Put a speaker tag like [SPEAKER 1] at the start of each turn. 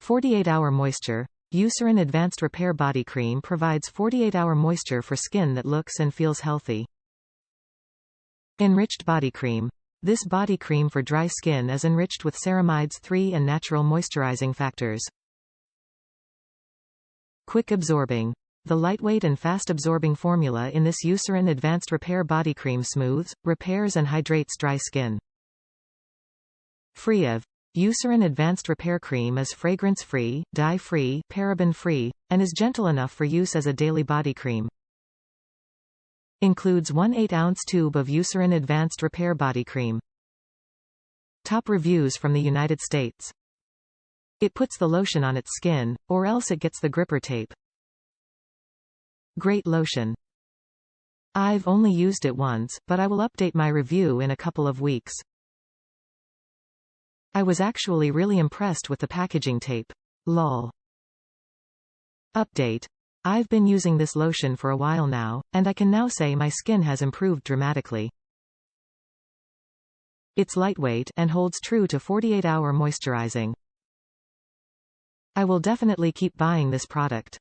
[SPEAKER 1] 48-hour moisture. Eucerin Advanced Repair Body Cream provides 48-hour moisture for skin that looks and feels healthy. Enriched Body Cream. This body cream for dry skin is enriched with ceramides 3 and natural moisturizing factors. Quick absorbing. The lightweight and fast-absorbing formula in this Eucerin Advanced Repair Body Cream smooths, repairs and hydrates dry skin. Free of. Eucerin Advanced Repair Cream is fragrance-free, dye-free, paraben-free, and is gentle enough for use as a daily body cream. Includes 1 8-ounce tube of Eucerin Advanced Repair Body Cream. Top reviews from the United States. It puts the lotion on its skin, or else it gets the gripper tape. Great lotion. I've only used it once, but I will update my review in a couple of weeks. I was actually really impressed with the packaging tape. Lol. Update. I've been using this lotion for a while now, and I can now say my skin has improved dramatically. It's lightweight and holds true to 48-hour moisturizing. I will definitely keep buying this product.